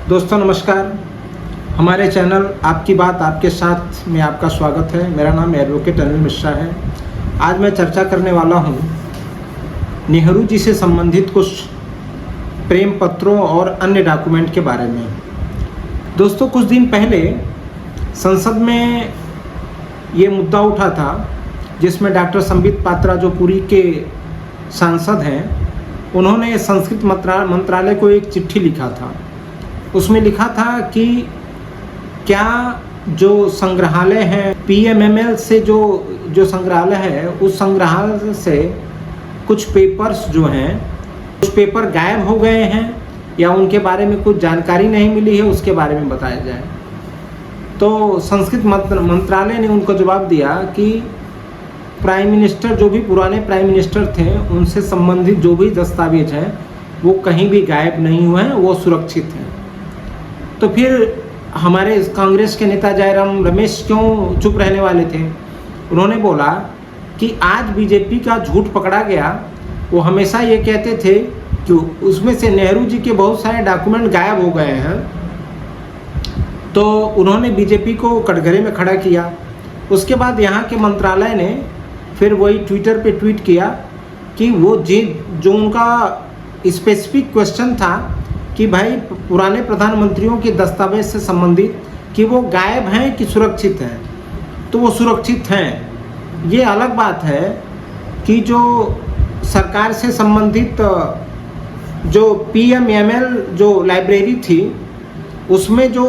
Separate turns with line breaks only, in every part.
दोस्तों नमस्कार। हमारे चैनल आपकी बात आपके साथ में आपका स्वागत है। मेरा नाम एडवोकेट अनिल मिश्रा है। आज मैं चर्चा करने वाला हूँ नेहरू जी से संबंधित कुछ प्रेम पत्रों और अन्य डॉक्यूमेंट के बारे में। दोस्तों कुछ दिन पहले संसद में ये मुद्दा उठा था जिसमें डॉक्टर संबित पात्रा जो पुरी के सांसद हैं, उन्होंने संस्कृत मंत्रालय को एक चिट्ठी लिखा था। उसमें लिखा था कि क्या जो संग्रहालय है पीएमएमएल से जो संग्रहालय है, उस संग्रहालय से कुछ पेपर्स जो हैं, कुछ पेपर गायब हो गए हैं या उनके बारे में कुछ जानकारी नहीं मिली है, उसके बारे में बताया जाए। तो संस्कृत मंत्रालय ने उनको जवाब दिया कि प्राइम मिनिस्टर, जो भी पुराने प्राइम मिनिस्टर थे, उनसे संबंधित जो भी दस्तावेज हैं वो कहीं भी गायब नहीं हुए हैं, वो सुरक्षित हैं। तो फिर हमारे कांग्रेस के नेता जयराम रमेश क्यों चुप रहने वाले थे? उन्होंने बोला कि आज बीजेपी का झूठ पकड़ा गया। वो हमेशा ये कहते थे कि उसमें से नेहरू जी के बहुत सारे डॉक्यूमेंट गायब हो गए हैं। तो उन्होंने बीजेपी को कटघरे में खड़ा किया। उसके बाद यहाँ के मंत्रालय ने फिर वही ट्विटर पे ट्वीट किया कि वो जो उनका स्पेसिफिक क्वेश्चन था कि भाई पुराने प्रधानमंत्रियों के दस्तावेज से संबंधित कि वो गायब हैं कि सुरक्षित हैं, तो वो सुरक्षित हैं। ये अलग बात है कि जो सरकार से संबंधित जो पीएमएमएल जो लाइब्रेरी थी, उसमें जो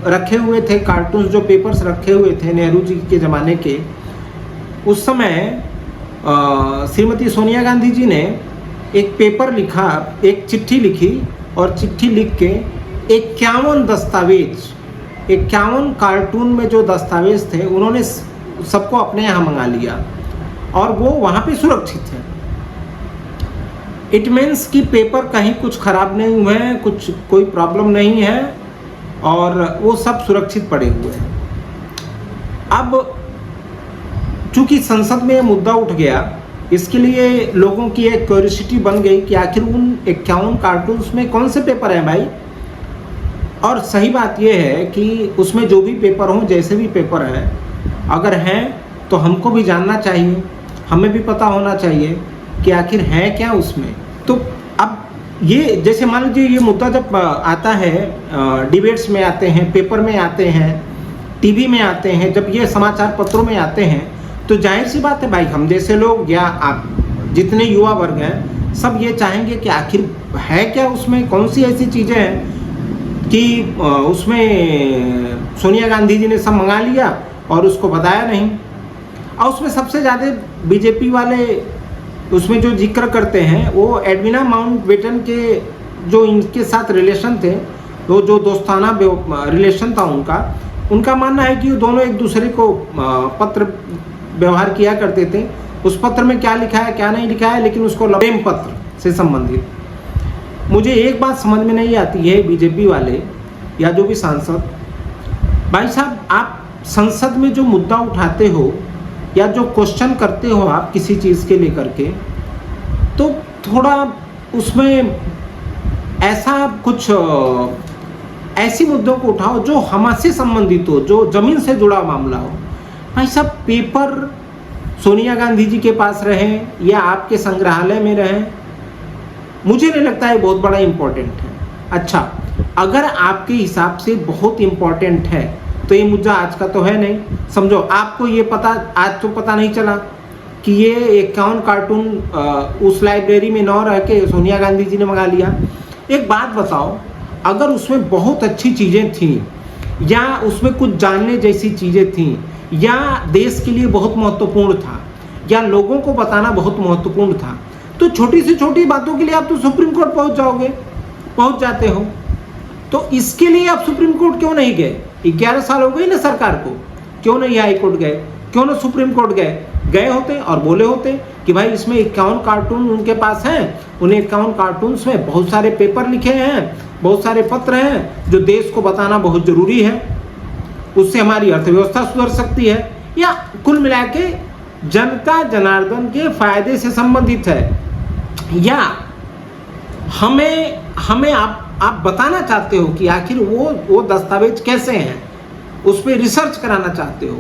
रखे हुए थे कार्टून्स, जो पेपर्स रखे हुए थे नेहरू जी के ज़माने के, उस समय श्रीमती सोनिया गांधी जी ने एक पेपर लिखा, एक चिट्ठी लिखी और चिट्ठी लिख के 51 कार्टून में जो दस्तावेज थे उन्होंने सबको अपने यहाँ मंगा लिया और वो वहाँ पे सुरक्षित है। इट मीन्स कि पेपर कहीं कुछ ख़राब नहीं हुए हैं, कोई प्रॉब्लम नहीं है और वो सब सुरक्षित पड़े हुए हैं। अब चूँकि संसद में ये मुद्दा उठ गया, इसके लिए लोगों की एक क्यूरियोसिटी बन गई कि आखिर उन 51 कार्टून्स में कौन से पेपर हैं भाई। और सही बात यह है कि उसमें जो भी पेपर हों, जैसे भी पेपर हैं, अगर हैं तो हमको भी जानना चाहिए, हमें भी पता होना चाहिए कि आखिर है क्या उसमें। तो अब ये जैसे मान लीजिए ये मुद्दा जब आता है, डिबेट्स में आते हैं, पेपर में आते हैं, टीवी में आते हैं, जब ये समाचार पत्रों में आते हैं, तो जाहिर सी बात है भाई, हम जैसे लोग या आप जितने युवा वर्ग हैं, सब ये चाहेंगे कि आखिर है क्या उसमें, कौन सी ऐसी चीज़ें हैं कि उसमें सोनिया गांधी जी ने सब मंगा लिया और उसको बताया नहीं। और उसमें सबसे ज़्यादा बीजेपी वाले उसमें जो जिक्र करते हैं वो एडविना माउंटबेटन के जो इनके साथ रिलेशन थे, वो जो दोस्ताना रिलेशन था उनका मानना है कि वो दोनों एक दूसरे को पत्र व्यवहार किया करते थे। उस पत्र में क्या लिखा है क्या नहीं लिखा है, लेकिन उसको प्रेम पत्र से संबंधित। मुझे एक बात समझ में नहीं आती है, बीजेपी वाले या जो भी सांसद, भाई साहब आप संसद में जो मुद्दा उठाते हो या जो क्वेश्चन करते हो आप किसी चीज़ के लेकर के, तो थोड़ा उसमें ऐसा कुछ ऐसी मुद्दों को उठाओ जो हमसे संबंधित हो, जो ज़मीन से जुड़ा मामला हो। भाई साहब पेपर सोनिया गांधी जी के पास रहे या आपके संग्रहालय में रहे, मुझे नहीं लगता है बहुत बड़ा इम्पोर्टेंट है। अच्छा, अगर आपके हिसाब से बहुत इम्पोर्टेंट है तो ये मुद्दा आज का तो है नहीं। समझो आपको ये पता, आज तो पता नहीं चला कि ये 51 कार्टून उस लाइब्रेरी में न रह के सोनिया गांधी जी ने मंगा लिया। एक बात बताओ, अगर उसमें बहुत अच्छी चीज़ें थीं या उसमें कुछ जानने जैसी चीज़ें थीं या देश के लिए बहुत महत्वपूर्ण था या लोगों को बताना बहुत महत्वपूर्ण था, तो छोटी से छोटी बातों के लिए आप तो सुप्रीम कोर्ट पहुंच जाते हो। तो इसके लिए आप सुप्रीम कोर्ट क्यों नहीं गए? 11 साल हो गए ना सरकार को, क्यों नहीं हाई कोर्ट गए, क्यों ना सुप्रीम कोर्ट गए होते और बोले होते कि भाई इसमें 51 कार्टून उनके पास हैं, उन्हें 51 कार्टून्स में बहुत सारे पेपर लिखे हैं, बहुत सारे पत्र हैं जो देश को बताना बहुत ज़रूरी है, उससे हमारी अर्थव्यवस्था सुधर सकती है, या कुल मिला के जनता जनार्दन के फायदे से संबंधित है, या हमें आप आप बताना चाहते हो कि आखिर वो दस्तावेज कैसे हैं, उस पर रिसर्च कराना चाहते हो।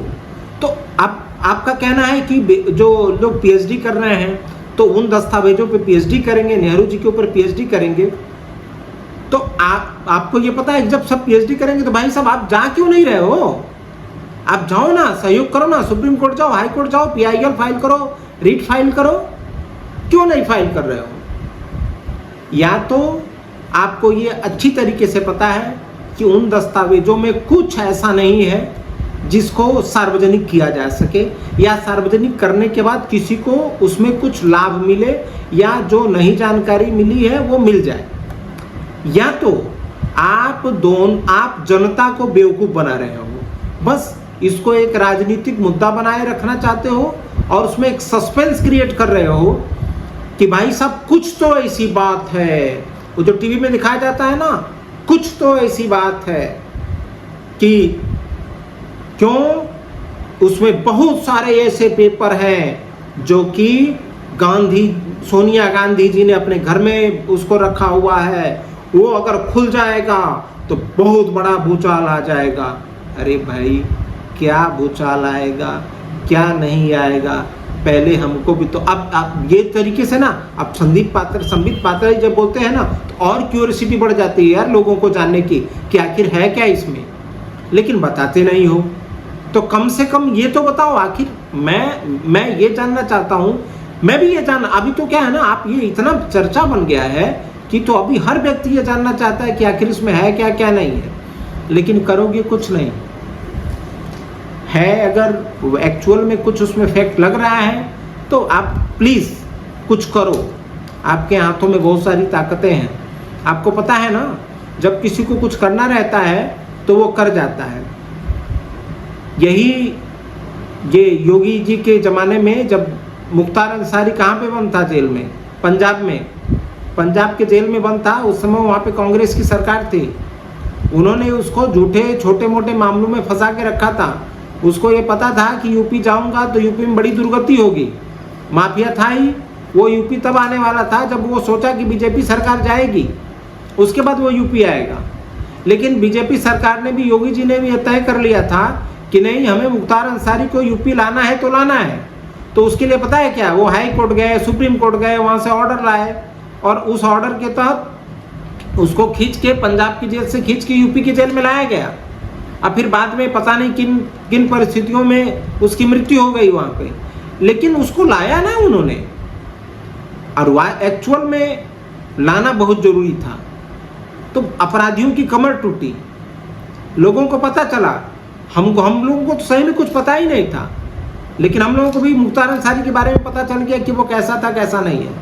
तो आपका कहना है कि जो लोग पीएचडी कर रहे हैं तो उन दस्तावेजों पे पीएचडी करेंगे, नेहरू जी के ऊपर पीएचडी करेंगे। तो आपको ये पता है जब सब पीएचडी करेंगे तो भाई साहब आप जा क्यों नहीं रहे हो? आप जाओ ना, सहयोग करो ना, सुप्रीम कोर्ट जाओ, हाई कोर्ट जाओ, पीआईएल फाइल करो, रीट फाइल करो, क्यों नहीं फाइल कर रहे हो? या तो आपको ये अच्छी तरीके से पता है कि उन दस्तावेजों में कुछ ऐसा नहीं है जिसको सार्वजनिक किया जा सके, या सार्वजनिक करने के बाद किसी को उसमें कुछ लाभ मिले या जो नई जानकारी मिली है वो मिल जाए। या तो आप जनता को बेवकूफ़ बना रहे हो, बस इसको एक राजनीतिक मुद्दा बनाए रखना चाहते हो और उसमें एक सस्पेंस क्रिएट कर रहे हो कि भाई साहब कुछ तो ऐसी बात है, वो जो टीवी में दिखाया जाता है ना, कुछ तो ऐसी बात है कि क्यों उसमें बहुत सारे ऐसे पेपर हैं जो कि सोनिया गांधी जी ने अपने घर में उसको रखा हुआ है, वो अगर खुल जाएगा तो बहुत बड़ा भूचाल आ जाएगा। अरे भाई क्या भूचाल आएगा, क्या नहीं आएगा, पहले हमको भी तो अब ये तरीके से ना, अब संबित पात्रा जब बोलते हैं ना तो और क्यूरियोसिटी बढ़ जाती है यार लोगों को जानने की कि आखिर है क्या इसमें, लेकिन बताते नहीं हो। तो कम से कम ये तो बताओ, आखिर मैं ये जानना चाहता हूँ, मैं भी ये जानना। अभी तो क्या है ना, आप ये इतना चर्चा बन गया है कि तो अभी हर व्यक्ति ये जानना चाहता है कि आखिर इसमें है क्या क्या नहीं है, लेकिन करोगे कुछ नहीं है। अगर एक्चुअल में कुछ उसमें फैक्ट लग रहा है तो आप प्लीज़ कुछ करो, आपके हाथों में बहुत सारी ताकतें हैं। आपको पता है ना, जब किसी को कुछ करना रहता है तो वो कर जाता है। यही ये योगी जी के ज़माने में जब मुख्तार अंसारी कहाँ पे बंद था, जेल में, पंजाब में, पंजाब के जेल में बंद था, उस समय वहाँ पे कांग्रेस की सरकार थी। उन्होंने उसको झूठे छोटे मोटे मामलों में फंसा के रखा था। उसको ये पता था कि यूपी जाऊंगा तो यूपी में बड़ी दुर्गति होगी, माफिया था ही। वो यूपी तब आने वाला था जब वो सोचा कि बीजेपी सरकार जाएगी, उसके बाद वो यूपी आएगा। लेकिन बीजेपी सरकार ने भी, योगी जी ने भी यह तय कर लिया था कि नहीं, हमें मुख्तार अंसारी को यूपी लाना है तो लाना है। तो उसके लिए पता है क्या, वो हाई कोर्ट गए, सुप्रीम कोर्ट गए, वहाँ से ऑर्डर लाए और उस ऑर्डर के तहत उसको खींच के पंजाब की जेल से खींच के यूपी की जेल में लाया गया। अब फिर बाद में पता नहीं किन परिस्थितियों में उसकी मृत्यु हो गई वहाँ पे, लेकिन उसको लाया ना उन्होंने। और एक्चुअल में लाना बहुत जरूरी था। तो अपराधियों की कमर टूटी, लोगों को पता चला। हम लोगों को तो सही में कुछ पता ही नहीं था, लेकिन हम लोगों को भी मुख्तार अंसारी के बारे में पता चल गया कि वो कैसा था कैसा नहीं है।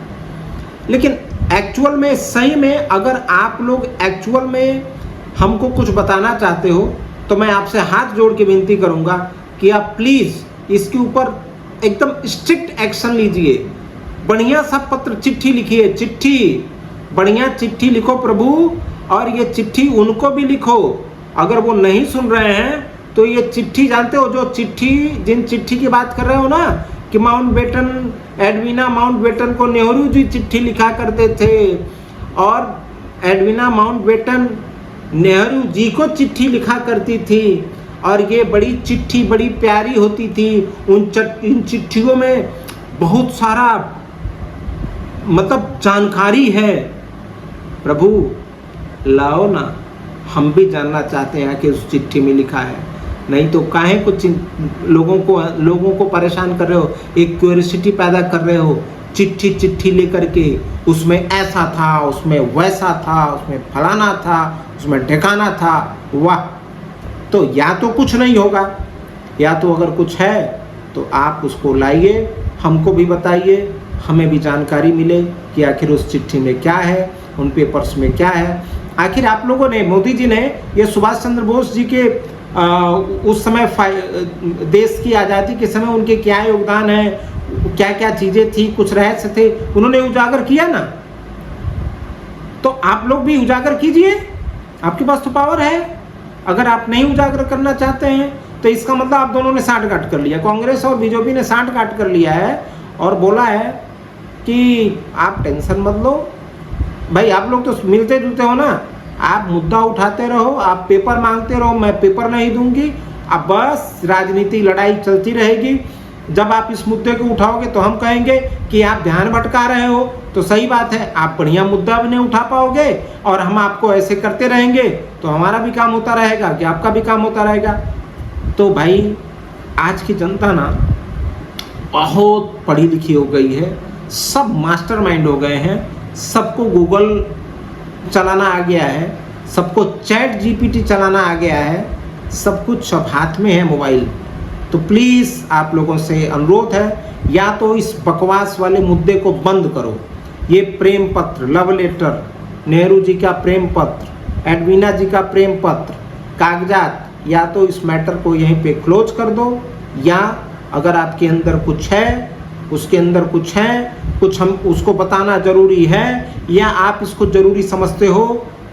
लेकिन एक्चुअल में, सही में, अगर आप लोग एक्चुअल में हमको कुछ बताना चाहते हो तो मैं आपसे हाथ जोड़ के विनती करूंगा कि आप प्लीज़ इसके ऊपर एकदम स्ट्रिक्ट एक्शन लीजिए। बढ़िया सा पत्र, चिट्ठी लिखिए, चिट्ठी, बढ़िया चिट्ठी लिखो प्रभु। और ये चिट्ठी उनको भी लिखो, अगर वो नहीं सुन रहे हैं तो ये चिट्ठी, जानते हो जो चिट्ठी, जिन चिट्ठी की बात कर रहे हो ना कि माउंटबेटन, एडविना माउंटबेटन को नेहरू जी चिट्ठी लिखा करते थे और एडविना माउंटबेटन नेहरू जी को चिट्ठी लिखा करती थी और ये बड़ी चिट्ठी बड़ी प्यारी होती थी। इन चिट्ठियों में बहुत सारा मतलब जानकारी है। प्रभु लाओ ना, हम भी जानना चाहते हैं कि उस चिट्ठी में लिखा है। नहीं तो काहे कुछ लोगों को परेशान कर रहे हो, एक क्यूरियोसिटी पैदा कर रहे हो, चिट्ठी लेकर के उसमें ऐसा था, उसमें वैसा था, उसमें फलाना था, उसमें ठिकाना था। वाह! तो या तो कुछ नहीं होगा, या तो अगर कुछ है तो आप उसको लाइए, हमको भी बताइए, हमें भी जानकारी मिले कि आखिर उस चिट्ठी में क्या है, उन पेपर्स में क्या है। आखिर आप लोगों ने, मोदी जी ने, ये सुभाष चंद्र बोस जी के उस समय देश की आज़ादी के समय उनके क्या योगदान है, क्या क्या चीज़ें थी, कुछ रहस्य थे, उन्होंने उजागर किया ना। तो आप लोग भी उजागर कीजिए, आपके पास तो पावर है। अगर आप नहीं उजागर करना चाहते हैं तो इसका मतलब आप दोनों ने साठगांठ कर लिया, कांग्रेस और बीजेपी ने साठगांठ कर लिया है और बोला है कि आप टेंशन मत लो। भाई आप लोग तो मिलते जुलते हो ना, आप मुद्दा उठाते रहो, आप पेपर मांगते रहो, मैं पेपर नहीं दूंगी। अब बस राजनीति लड़ाई चलती रहेगी। जब आप इस मुद्दे को उठाओगे तो हम कहेंगे कि आप ध्यान भटका रहे हो। तो सही बात है, आप बढ़िया मुद्दा भी नहीं उठा पाओगे और हम आपको ऐसे करते रहेंगे तो हमारा भी काम होता रहेगा कि आपका भी काम होता रहेगा। तो भाई आज की जनता ना बहुत पढ़ी लिखी हो गई है, सब मास्टरमाइंड हो गए हैं, सबको गूगल चलाना आ गया है, सबको चैट जीपीटी चलाना आ गया है, सब कुछ सब हाथ में है मोबाइल। तो प्लीज़ आप लोगों से अनुरोध है, या तो इस बकवास वाले मुद्दे को बंद करो। ये प्रेम पत्र, लव लेटर, नेहरू जी का प्रेम पत्र, एडवीना जी का प्रेम पत्र, कागजात, या तो इस मैटर को यहीं पे क्लोज कर दो, या अगर आपके अंदर कुछ है, उसके अंदर कुछ है, कुछ हम उसको बताना ज़रूरी है, या आप इसको ज़रूरी समझते हो,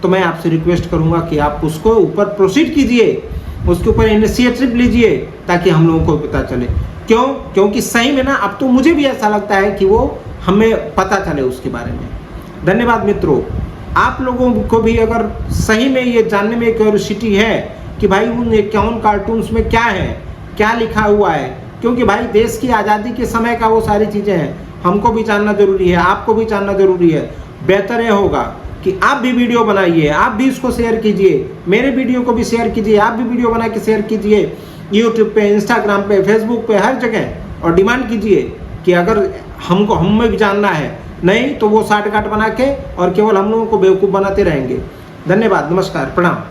तो मैं आपसे रिक्वेस्ट करूँगा कि आप उसको ऊपर प्रोसीड कीजिए, उसके ऊपर इनिशिएटिव लीजिए, ताकि हम लोगों को पता चले। क्यों? क्योंकि सही में ना अब तो मुझे भी ऐसा लगता है कि वो हमें पता चले उसके बारे में। धन्यवाद मित्रों। आप लोगों को भी अगर सही में ये जानने में क्यूरियोसिटी है कि भाई उन 51 कार्टून्स में क्या है, क्या लिखा हुआ है, क्योंकि भाई देश की आज़ादी के समय का वो सारी चीज़ें हैं, हमको भी जानना ज़रूरी है, आपको भी जानना ज़रूरी है। बेहतर यह होगा कि आप भी वीडियो बनाइए, आप भी इसको शेयर कीजिए, मेरे वीडियो को भी शेयर कीजिए, आप भी वीडियो बना के शेयर कीजिए यूट्यूब पे, इंस्टाग्राम पे, फेसबुक पे, हर जगह, और डिमांड कीजिए कि अगर हमको हमें भी जानना है, नहीं तो वो शॉर्टकट बना के और केवल हम लोगों को बेवकूफ़ बनाते रहेंगे। धन्यवाद, नमस्कार, प्रणाम।